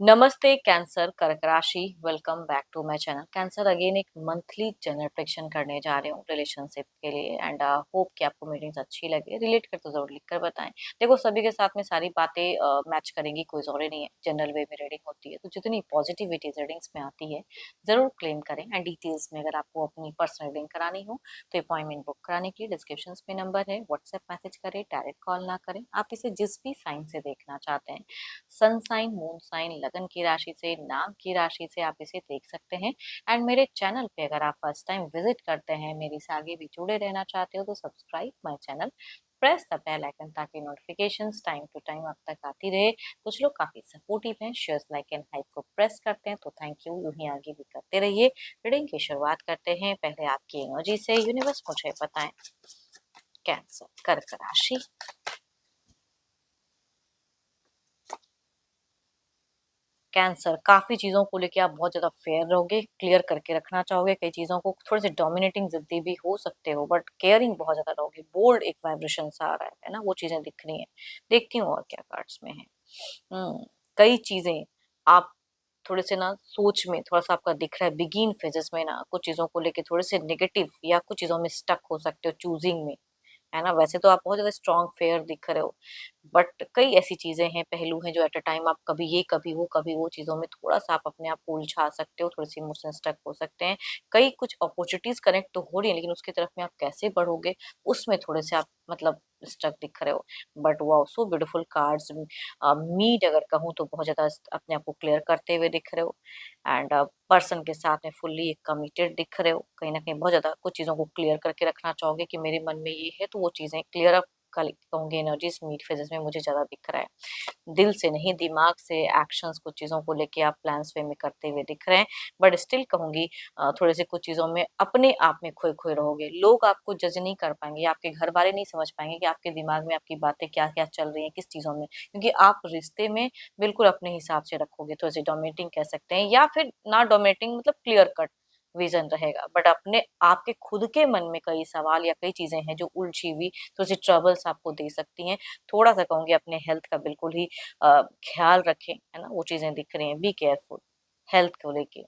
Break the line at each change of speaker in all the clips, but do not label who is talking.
नमस्ते कैंसर कर्क राशि। Welcome back to my channel. Cancer again एक मंथली जनरल प्रेडिक्शन करने जा रहे हूँ रिलेशनशिप के लिए एंड होप कि आपको मीटिंग्स अच्छी लगे। रिलेट कर तो जरूर लिख कर बताएं। देखो सभी के साथ में सारी बातें मैच करेंगी, कोई जरूरी नहीं है। जनरल वे में रीडिंग होती है तो जितनी पॉजिटिविटी रीडिंग्स में आती है जरूर क्लेम करें। एंड डिटेल्स में अगर आपको अपनी पर्सनल रीडिंग करानी हो तो अपॉइंटमेंट बुक कराने के लिए डिस्क्रिप्शन में नंबर है, व्हाट्सएप मैसेज करें, डायरेक्ट कॉल ना करें। आप इसे जिस भी साइन से देखना चाहते हैं, सन साइन, मून साइन, लगन की राशि से, नाम की राशि से आप इसे देख सकते हैं। एंड मेरे चैनल पे अगर आप फर्स्ट टाइम विजिट करते हैं, मेरे से आगे भी जुड़े रहना चाहते हो तो subscribe my channel, press the bell icon ताकि नोटिफिकेशंस टाइम टू टाइम आप तक आती रहे। कुछ लोग काफी सपोर्टिव हैं, शेयर्स, लाइक एंड हाइप को प्रेस करते हैं तो थैंक यू। यूं ही आगे भी करते रहिए। रीडिंग की शुरुआत करते हैं पहले आपकी एनर्जी से। यूनिवर्स मुझे बताएं कैंसर कर्क राशि। कैंसर, काफी चीजों को लेके आप बहुत ज्यादा फेयर रहोगे, क्लियर करके रखना चाहोगे। कई चीजों को थोड़े से डोमिनेटिंग जिद्दी भी हो सकते हो, बट केयरिंग बहुत ज्यादा रहोगे। बोल्ड एक वाइब्रेशन सा आ रहा है ना, वो चीजें दिख रही हैं। देखती हूँ और क्या कार्ड्स में है। कई चीजें आप थोड़े से ना सोच में थोड़ा सा आपका दिख रहा है, बिगिन फेजेस में ना कुछ चीजों को लेके थोड़े से नेगेटिव या कुछ चीजों में स्टक हो सकते हो चूजिंग में, है ना। वैसे तो आप बहुत ज्यादा स्ट्रॉन्ग फेयर दिख रहे हो, बट कई ऐसी चीजें हैं, पहलू हैं जो एट अ टाइम आप कभी ये कभी वो कभी वो चीजों में थोड़ा सा आप अपने आप को उलझा सकते हो, थोड़ी सी इमोशन स्टक हो सकते हैं। कई कुछ अपॉर्चुनिटीज कनेक्ट तो हो रही है, लेकिन उसकी तरफ में आप कैसे बढ़ोगे उसमें थोड़े से आप मतलब स्टक दिख रहे हो। But wow, so beautiful cards. मीट अगर कहूँ तो बहुत ज्यादा अपने आप को क्लियर करते हुए दिख रहे हो। एंड पर्सन के साथ में फुल्ली कमिटेड दिख रहे हो। कहीं ना कहीं बहुत ज्यादा कुछ चीजों को क्लियर करके रखना चाहोगे कि मेरे मन में ये है, तो वो चीजें क्लियर अप कहूंगी। एनर्जीज मीट फेजेस में मुझे ज्यादा दिख रहा है। दिल से नहीं, दिमाग से एक्शंस कुछ चीजों को लेके आप प्लान्स वे में करते हुए दिख रहे हैं। बट स्टिल कहूंगी थोड़े से कुछ चीजों में अपने आप में खोए खोए रहोगे। लोग आपको जज नहीं कर पाएंगे, आपके घर वाले नहीं समझ पाएंगे कि आपके दिमाग में आपकी बातें क्या क्या चल रही हैं, किस चीजों में, क्योंकि आप रिश्ते में बिल्कुल अपने हिसाब से रखोगे। थोड़े से डोमिनेटिंग कह सकते हैं, या फिर ना डोमिनेटिंग मतलब क्लियर कट विजन रहेगा। बट अपने आपके खुद के मन में कई सवाल या कई चीजें हैं जो उलझी हुई थोड़ी सी ट्रबल्स आपको दे सकती हैं। थोड़ा सा कहूंगी अपने हेल्थ का बिल्कुल ही ख्याल रखें, है ना। वो चीजें दिख रही हैं, बी केयरफुल हेल्थ को लेके।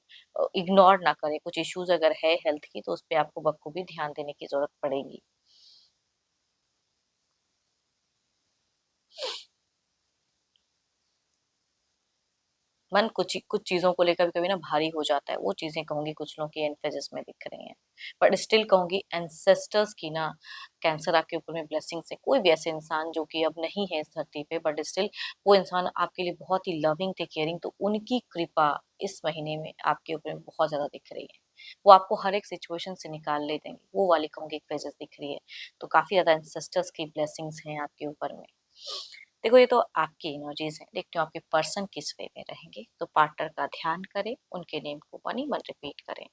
इग्नोर ना करें, कुछ इश्यूज अगर है हेल्थ की तो उस पर आपको बखूबी ध्यान देने की जरूरत पड़ेगी। मन कुछ कुछ चीजों को लेकर कभी कभी ना भारी हो जाता है। वो चीजें कहूंगी कुछ लोगों की एम्फेसिस में दिख रही हैं। बट स्टिल कहूंगी एंसेस्टर्स की ना कैंसर आपके ऊपर में ब्लेसिंग्स है। कोई भी ऐसे इंसान जो कि अब नहीं है इस धरती पे, बट स्टिल वो इंसान आपके लिए बहुत ही लविंग थे, केयरिंग, तो उनकी कृपा इस महीने में आपके ऊपर में बहुत ज्यादा दिख रही है। वो आपको हर एक सिचुएशन से निकाल ले देंगे, वो वाली कहूंगी एक फेजेस दिख रही है। तो काफी ज्यादा एंसेस्टर्स की ब्लेसिंग्स हैं आपके ऊपर में। देखो ये तो आपकी एनर्जीज है, देखते हो आपके पर्सन किस वे में रहेंगे। तो पार्टनर का ध्यान करें, उनके नेम को मनी मन रिपीट करें।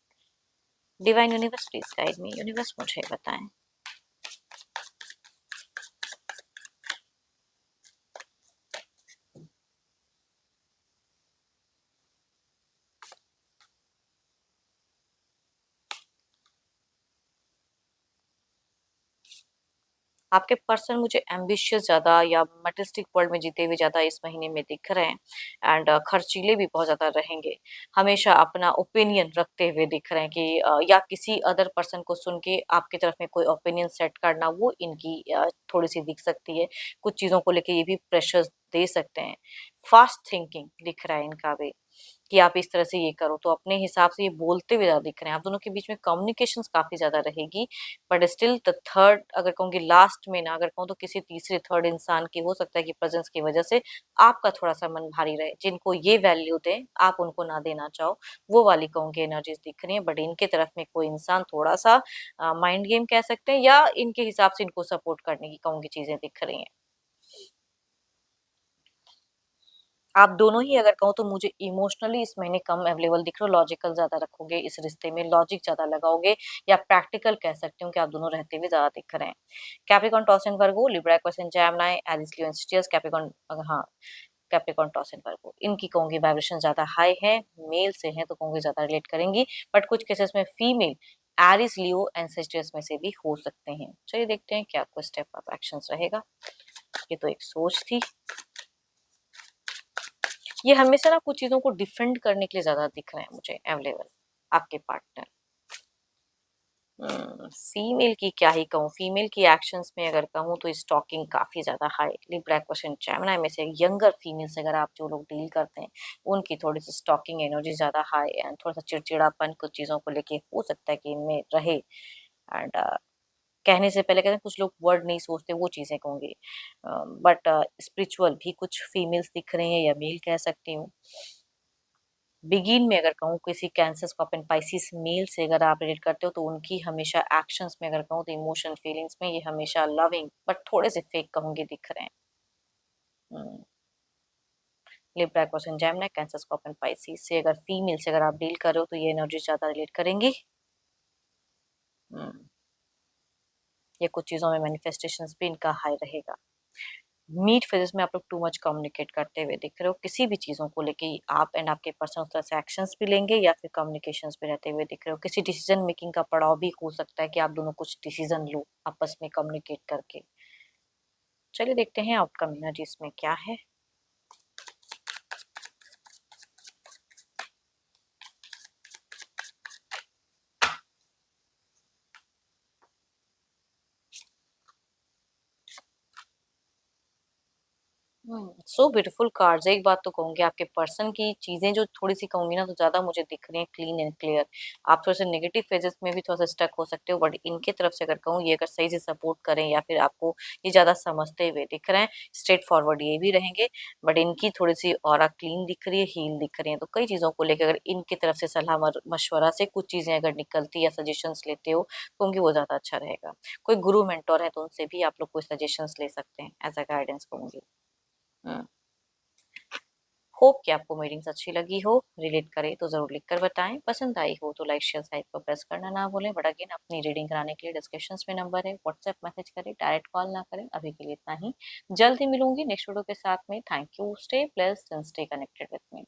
Divine universe please guide me. Universe मुझे बताएं आपके पर्सन मुझे एम्बिशियस ज्यादा या मटेरियलिस्टिक वर्ल्ड में जीते हुए ज्यादा इस महीने में दिख रहे हैं। एंड खर्चीले भी बहुत ज्यादा रहेंगे। हमेशा अपना ओपिनियन रखते हुए दिख रहे हैं कि या किसी अदर पर्सन को सुन के आपकी तरफ में कोई ओपिनियन सेट करना, वो इनकी थोड़ी सी दिख सकती है। कुछ चीजों को लेके ये भी प्रेशर दे सकते हैं। फास्ट थिंकिंग दिख रहा है इनका भी कि आप इस तरह से ये करो, तो अपने हिसाब से ये बोलते हुए ज्यादा दिख रहे हैं। आप दोनों के बीच में कम्युनिकेशन काफी ज्यादा रहेगी। बट स्टिल द थर्ड अगर कहूँगी लास्ट में ना, अगर कहूँ तो किसी तीसरे थर्ड इंसान की हो सकता है कि प्रेजेंस की वजह से आपका थोड़ा सा मन भारी रहे। जिनको ये वैल्यू दें आप उनको ना देना चाहो, वो वाली कहूँगी एनर्जीज दिख रही है। बट इनके तरफ में कोई इंसान थोड़ा सा माइंड गेम कह सकते हैं, या इनके हिसाब से इनको सपोर्ट करने की कहूँगी चीजें दिख रही हैं। आप दोनों ही अगर कहूँ तो मुझे इमोशनली इस महीने कम अवेलेबल दिख रहे हो। लॉजिकल ज्यादा रखोगे इस रिश्ते में, लॉजिक ज्यादा लगाओगे, या प्रैक्टिकल कह सकती हूँ कि आप दोनों रहते हुए ज्यादा दिख रहे हैं। Capricorn, Taurus and Virgo, Libra, Aquarius, Gemini, Aries, Leo and steers, Capricorn, हाँ कैप्रिकॉर्न, टॉस एंड वर्गो, इनकी कहूंगी वाइब्रेशन ज्यादा हाई है। मेल से है तो कहूंगी ज्यादा रिलेट करेंगी। बट कुछ केसेस में female Aries, Leo and Sagittarius में से भी हो सकते हैं। चलिए देखते हैं क्या आपको स्टेप अप एक्शन रहेगा। ये तो एक सोच थी। ये हमेशा ना कुछ चीज़ों को डिफेंड करने के लिए ज़्यादा दिख रहे हैं मुझे अवेलेबल, आपके पार्टनर। फीमेल की क्या ही कहूँ, फीमेल की एक्शंस में अगर कहूँ तो स्टॉकिंग काफ़ी ज़्यादा हाई। लिब्रा क्वेश्चन जेमिनी में से यंगर फीमेल से अगर आप जो लोग डील करते हैं, उनकी थोड़ी-सी स्टॉकिंग एनर्जी ज़्यादा हाई एंड थोड़ा-सा चिड़चिड़ापन कुछ चीज़ों को लेके हो सकता है कि इनमें रहे एंड कहने से पहले कहते हैं कुछ लोग वर्ड नहीं सोचते, वो चीज़ें कहूँगी। बट स्पिरिचुअल भी कुछ फीमेल्स दिख रही हैं या मेल कह सकती हूँ। बिगिन में अगर कहूँ किसी कैंसर स्कॉर्पियन पाइसेस मेल से अगर आप रिलेट करते हो तो उनकी हमेशा एक्शंस में अगर कहूँ तो इमोशन फीलिंग्स में ये हमेशा लविंग बट थोड़े से फेक कहूंगी दिख रहे हैं। Libra question Gemini cancer scorpion Pisces से अगर फीमेल से अगर आप डील कर रहे हो तो ये एनर्जी ज्यादा रिलेट करेंगी। हम्म, ये कुछ चीजों में मैनिफेस्टेशन भी इनका हाई रहेगा। मीट फेजेस में आप लोग टू मच कम्युनिकेट करते हुए दिख रहे हो, किसी भी चीज़ों को लेके आप एंड आपके पर्सन उस तरह से एक्शंस भी लेंगे या फिर कम्युनिकेशंस पे रहते हुए दिख रहे हो। किसी डिसीजन मेकिंग का पड़ाव भी हो सकता है कि आप दोनों कुछ डिसीजन लो आपस में कम्युनिकेट करके। चलिए देखते हैं आउटकम एनर्जी इसमें क्या है। सो ब्यूटीफुल कार्ड्स। एक बात तो कहूंगी आपके पर्सन की चीजें जो थोड़ी सी कहूंगी ना तो ज्यादा मुझे दिख रही हैं क्लीन एंड क्लियर। आप थोड़े से नेगेटिव फेजेस में भी थोड़ा सा स्टक हो सकते हो बट इनके तरफ से अगर कहूँ ये अगर सही से सपोर्ट करें या फिर आपको ये ज्यादा समझते हुए दिख रहे हैं, स्ट्रेट फॉरवर्ड ये भी रहेंगे। बट इनकी थोड़ी सी ऑरा क्लीन दिख रही है, हील दिख रही है, तो कई चीजों को लेकर अगर इनकी तरफ से सलाह मशवरा से कुछ चीजें अगर निकलती या सजेशंस लेते हो तो उनकी वो ज्यादा अच्छा रहेगा। कोई गुरु मेंटोर है तो उनसे भी आप लोग कोई सजेशंस ले सकते हैं एज अ गाइडेंस कहूंगी। हम्म होप कि आपको मीटिंग्स अच्छी लगी हो, रिलेट करे तो जरूर लिखकर बताएं, पसंद आई हो तो लाइक शेयर साइट को प्रेस करना ना भूलें। बट अगेन अपनी रीडिंग कराने के लिए डिस्क्रिप्शन में नंबर है, व्हाट्सएप मैसेज करें, डायरेक्ट कॉल ना करें। अभी के लिए इतना ही, जल्द ही मिलूंगी नेक्स्ट वीडियो के साथ में। Thank you, stay blessed and stay connected with me.